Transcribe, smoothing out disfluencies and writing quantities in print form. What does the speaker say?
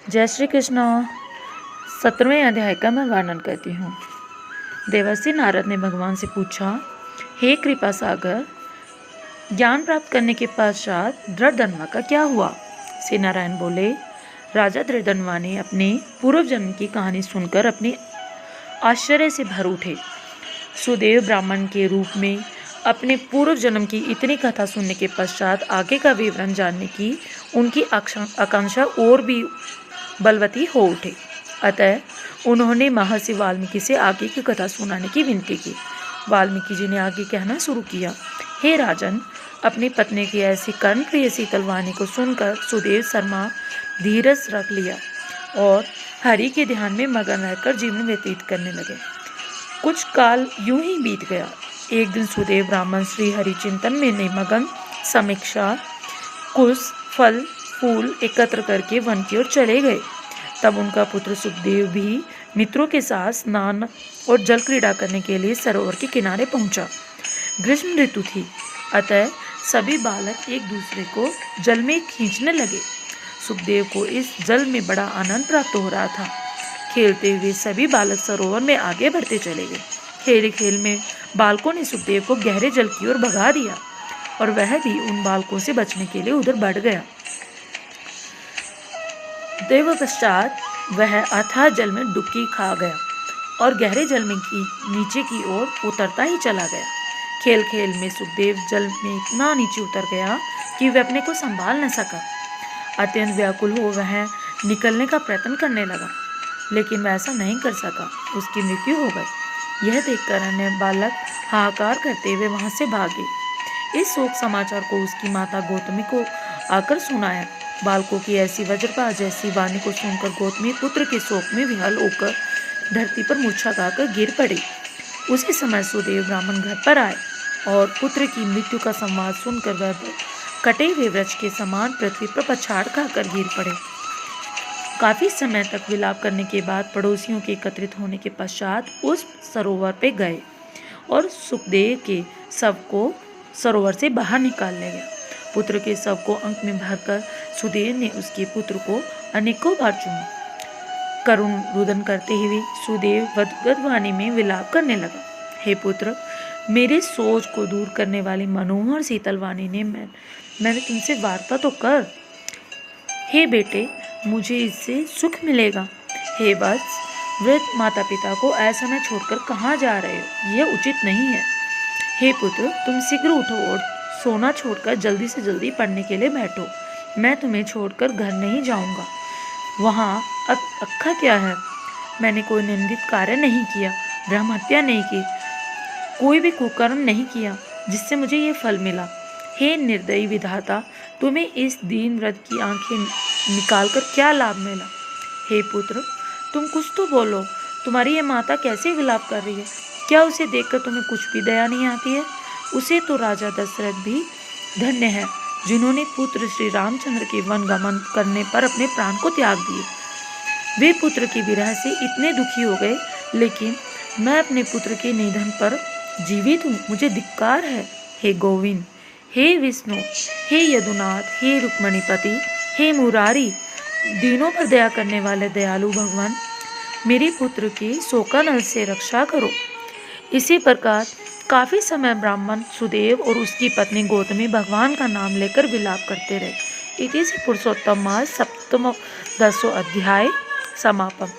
जय श्री कृष्ण। 17वें अध्याय का मैं वर्णन करती हूँ। देवर्षि नारद ने भगवान से पूछा, हे कृपा सागर, ज्ञान प्राप्त करने के पश्चात धृतधन्वा का क्या हुआ? श्री नारायण बोले, राजा धृतधन्वा ने अपने पूर्व जन्म की कहानी सुनकर अपने आश्चर्य से भर उठे। सुदेव ब्राह्मण के रूप में अपने पूर्व जन्म की इतनी कथा सुनने के पश्चात आगे का विवरण जानने की उनकी आकांक्षा और भी बलवती हो उठे। अतः उन्होंने महर्षि वाल्मीकि से आगे की कथा सुनाने की विनती की। वाल्मीकि जी ने आगे कहना शुरू किया, हे राजन, अपनी पत्नी की ऐसी कर्णप्रिय शीतल वाणी को सुनकर सुदेव शर्मा धीरज रख लिया और हरि के ध्यान में मगन रहकर जीवन व्यतीत करने लगे। कुछ काल यूं ही बीत गया। एक दिन सुदेव ब्राह्मण श्री हरि चिंतन में निमग्न समीक्षा कुश फल फूल एकत्र करके वन की ओर चले गए। तब उनका पुत्र सुखदेव भी मित्रों के साथ स्नान और जल क्रीड़ा करने के लिए सरोवर के किनारे पहुंचा। ग्रीष्म ऋतु थी, अतः सभी बालक एक दूसरे को जल में खींचने लगे। सुखदेव को इस जल में बड़ा आनंद प्राप्त हो रहा था। खेलते हुए सभी बालक सरोवर में आगे बढ़ते चले गए। खेल खेल में बालकों ने सुखदेव को गहरे जल की ओर भगा दिया और वह भी उन बालकों से बचने के लिए उधर बढ़ गया। देव पश्चात वह अथाह जल में डुबकी खा गया और गहरे जल में नीचे की ओर उतरता ही चला गया। खेल खेल में सुखदेव जल में इतना नीचे उतर गया कि वह अपने को संभाल न सका। अत्यंत व्याकुल हो वह निकलने का प्रयत्न करने लगा, लेकिन वह ऐसा नहीं कर सका। उसकी मृत्यु हो गई। यह देखकर अन्य बालक हाहाकार करते हुए वहां से भागे। इस शोक समाचार को उसकी माता गौतमी को आकर सुनाया। बालकों की ऐसी वज्रपात जैसी वाणी को सुनकर गौतमी पुत्र के शोक में विह्वल होकर धरती पर मूर्छा खाकर गिर पड़ी। उसी समय सुदेव ब्राह्मण घर पर आए और पुत्र की मृत्यु का संवाद सुनकर वह कटे हुए वृक्ष के समान पृथ्वी पर पछाड़ खाकर गिर पड़े। काफी समय तक विलाप करने के बाद पड़ोसियों के एकत्रित होने के पश्चात उस सरोवर पे गए और सुखदेव के शव को सरोवर से बाहर निकालने गया। पुत्र के शव को अंक में भरकर सुदेव ने उसके पुत्र को अनेकों बार चूमा। करुण रुदन करते हुए सुदेव गदगद वाणी में विलाप करने लगा, हे पुत्र, मेरे सोच को दूर करने वाली मनोहर शीतल वाणी ने मैंने तुमसे वार्ता तो कर। हे बेटे, मुझे इससे सुख मिलेगा। हे वत्स, वृद्ध माता पिता को ऐसा न छोड़कर कहाँ जा रहे हो? यह उचित नहीं है। हे पुत्र, तुम शीघ्र उठो और सोना छोड़कर जल्दी से जल्दी पढ़ने के लिए बैठो। मैं तुम्हें छोड़कर घर नहीं जाऊंगा। वहाँ अक्खा क्या है? मैंने कोई निंदित कार्य नहीं किया, ब्रह्म हत्या नहीं की, कोई भी कुकर्म नहीं किया जिससे मुझे ये फल मिला। हे निर्दयी विधाता, तुम्हें इस दीन व्रत की आंखें निकालकर क्या लाभ मिला? हे पुत्र, तुम कुछ तो बोलो। तुम्हारी ये माता कैसे विलाप कर रही है? क्या उसे देखकर तुम्हें कुछ भी दया नहीं आती है? उसे तो राजा दशरथ भी धन्य है, जिन्होंने पुत्र श्री रामचंद्र के वन गमन करने पर अपने प्राण को त्याग दिए। वे पुत्र के विरह से इतने दुखी हो गए, लेकिन मैं अपने पुत्र के निधन पर जीवित हूँ। मुझे धिक्कार है। हे गोविंद, हे विष्णु, हे यदुनाथ, हे रुक्मणीपति, हे मुरारी, दीनों पर दया करने वाले दयालु भगवान, मेरे पुत्र के शोकानल से रक्षा करो। इसी प्रकार काफी समय ब्राह्मण सुदेव और उसकी पत्नी गौतमी भगवान का नाम लेकर विलाप करते रहे। इति से पुरुषोत्तम मास 7वां 10वां अध्याय समापन।